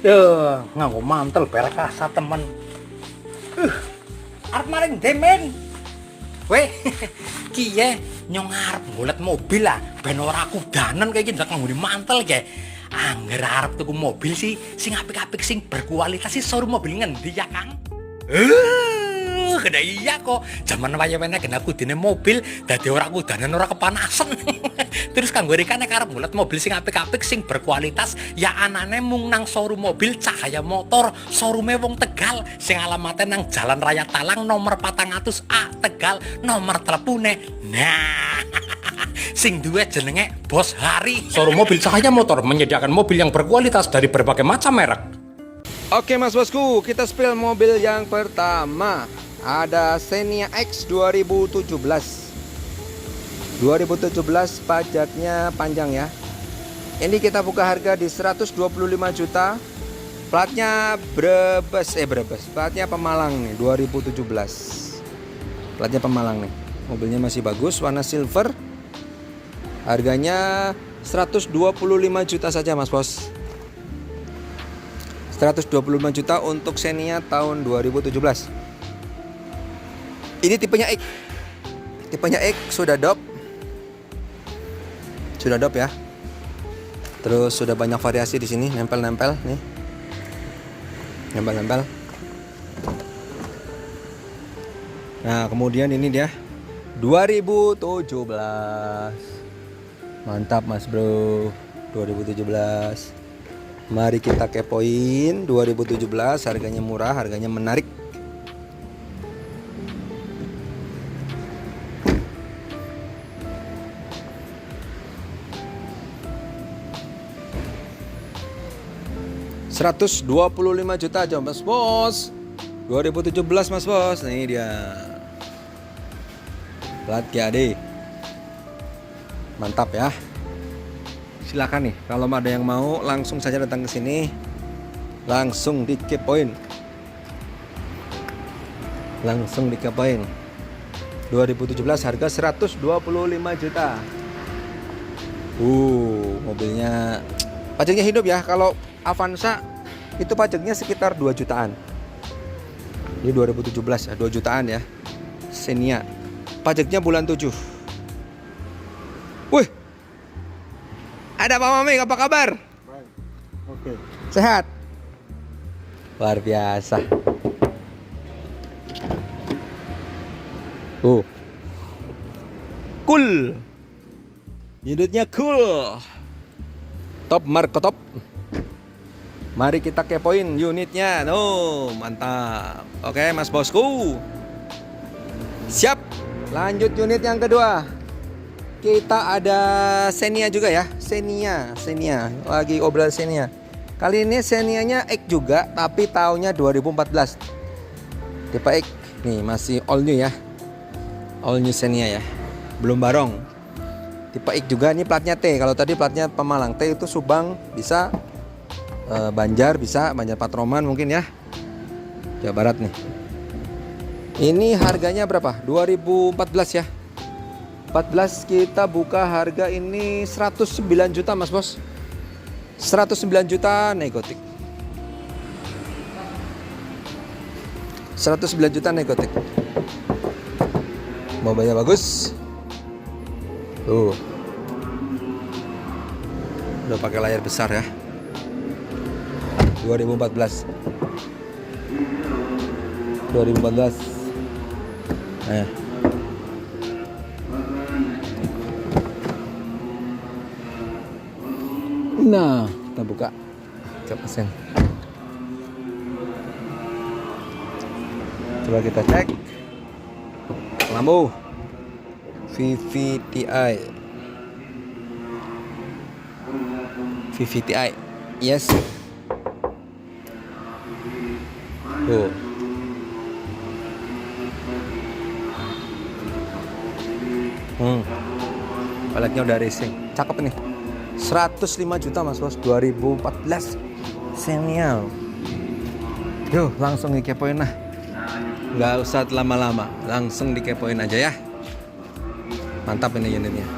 Nganggo mantel perkasa temen. Arep maring demen. Weh, kiye nyong arep golek mobil lah, ben ora kudanen kaya iki ndak nganggo mantel kae. Angger arep tuku mobil sih sing apik-apik sing berkualitas sih showroom mobil ngendi ya, Kang? Kena iya kok. Zaman waya-wayane kena kudine mobil dadi ora kudanen ora kepanasan. Terus kanggo rika nek arep golek mobil sing apik-apik sing berkualitas ya anane mung nang showroom mobil Cahaya Motor, showroome wong Tegal sing alamate nang Jalan Raya Talang nomor 400A Tegal, nomor telepone. Nah, sing duwe jenenge Bos Hari. Showroom mobil Cahaya Motor menyediakan mobil yang berkualitas dari berbagai macam merek. Oke mas bosku, kita spill mobil yang pertama. Ada Xenia X 2017. 2017 pajaknya panjang ya. Ini kita buka harga di 125 juta. Platnya Brebes. Platnya Pemalang nih, 2017. Platnya Pemalang nih. Mobilnya masih bagus, warna silver. Harganya 125 juta saja mas bos. 125 juta untuk Xenia tahun 2017. Ini tipenya X. Tipenya X sudah dop. Sudah dop ya. Terus sudah banyak variasi di sini, nempel-nempel nih. Nempel-nempel. Nah, kemudian ini dia 2017. Mantap Mas Bro. 2017. Mari kita kepoin 2017, harganya murah, harganya menarik. $125 juta aja Mas Bos. 2017 Mas Bos. Nah, ini dia. Plat GAD. Mantap ya. Silakan nih, kalau ada yang mau langsung saja datang ke sini. Langsung dikepoin. Langsung dikepoin. 2017 harga 125 juta. Mobilnya pajaknya hidup ya. Kalau Avanza itu pajaknya sekitar 2 jutaan. Ini 2017 ya, 2 jutaan ya. Xenia. Pajaknya bulan 7. Wih. Ada Pak Mamik, apa kabar? Baik. Oke. Sehat? Luar biasa. Cool. Unitnya cool. Top marko top. Mari kita kepoin unitnya. Mantap. Oke, Mas Bosku. Siap. Lanjut unit yang kedua. Kita ada Xenia juga ya. Xenia. Lagi obral Xenia. Kali ini Xenia-nya X juga, tapi tahunnya 2014. Tipe X. Nih, masih all new ya. All new Xenia ya. Belum barong. Tipe X juga, ini platnya T. Kalau tadi platnya Pemalang. T itu Subang, bisa Banjar, bisa Banjar Patroman mungkin ya, Jawa Barat nih. Ini harganya berapa? 2014 ya. 14 kita buka harga ini 109 juta Mas Bos. 109 juta negotik. 109 juta negotik. Mobilnya bagus. Udah pakai layar besar ya. 2014. Nah, kita buka ke mesin. Coba kita cek lampu VVTi. Yes. Peleknya udah racing. Cakep nih. 105 juta Mas Bos, 2014 Xenia. Yuk, langsung dikepoin lah. Nggak usah lama-lama, langsung dikepoin aja ya. Mantap ini unitnya.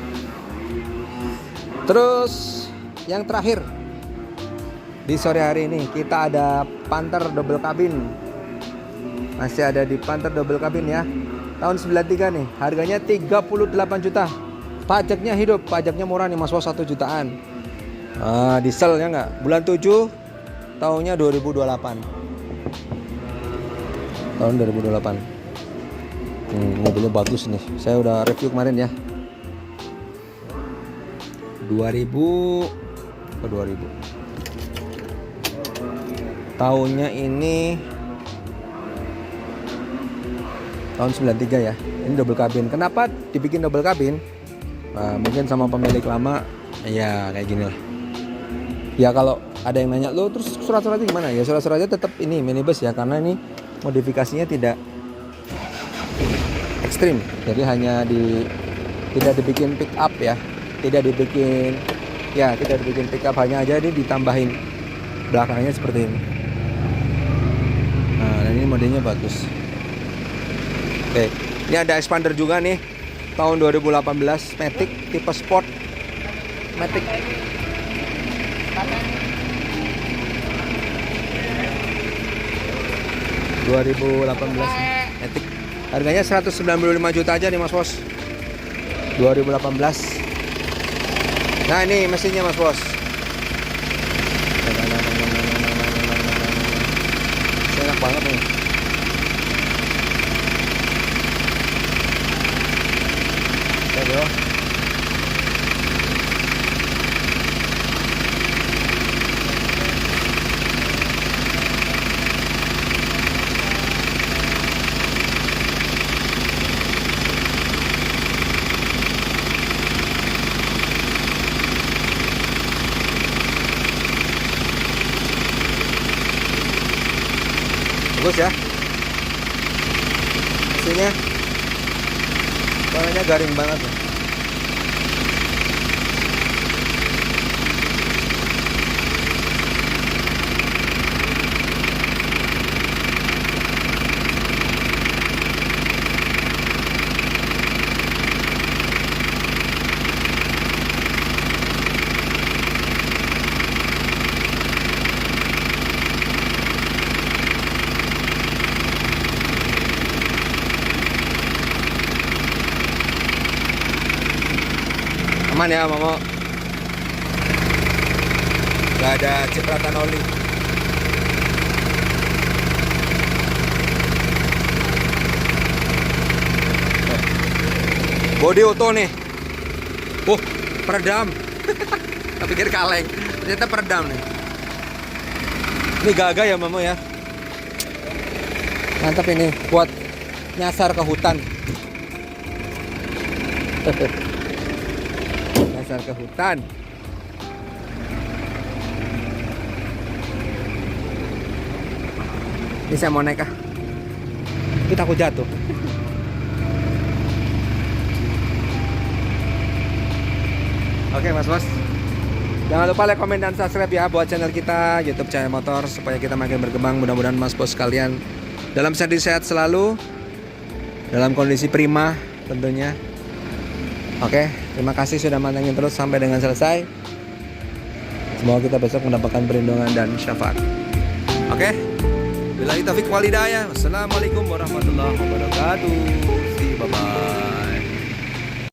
Terus yang terakhir Di sore hari ini kita ada Panther double cabin. Masih ada di Panther double cabin ya. Tahun 93 nih, harganya 38 juta. Pajaknya hidup, pajaknya murah nih Mas Bos, 1 jutaan. Diesel ya nggak? Bulan 7 tahunnya 2028. Tahun 2028. Mobilnya bagus nih. Saya udah review kemarin ya. 2000 ke 2000. Tahunnya ini tahun 93 ya. Ini double cabin. Kenapa dibikin double cabin? Mungkin sama pemilik lama ya kayak gini lah. Ya kalau ada yang nanya lo terus surat-suratnya gimana? Ya surat-suratnya tetap ini minibus ya, karena ini modifikasinya tidak ekstrim. Jadi hanya tidak dibikin pick up ya. Tidak dibikin pick up, hanya aja ini ditambahin belakangnya seperti ini. Nah, dan ini modelnya bagus. Oke, ini ada expander juga nih, tahun 2018, Matic tipe Sport, Matic. Matic. Harganya 195 juta aja nih Mas Bos. 2018. Nah ini mesinnya Mas Bos. Enak banget nih. Bro. Bagus ya. Mesinnya warnanya garing banget ya. Aman ya Mamo, gak ada cipratan oli. Bodi auto nih. Peredam. Tapi pikir kaleng, ternyata peredam nih. Ini gagah ya Mamo ya. Mantap ini, buat nyasar ke hutan. Nyasar ke hutan. Ini saya mau naik kah? Tapi takut jatuh. Oke Mas Bos, jangan lupa like, komen, dan subscribe ya buat channel kita YouTube Cahaya Motor, supaya kita makin berkembang. Mudah-mudahan Mas Bos kalian dalam sehat selalu, dalam kondisi prima tentunya. Oke, terima kasih sudah mantengin terus sampai dengan selesai. Semoga kita besok mendapatkan perlindungan dan syafaat. Oke, billahi taufiq wal hidayah. Wassalamualaikum warahmatullahi wabarakatuh. Bye bye.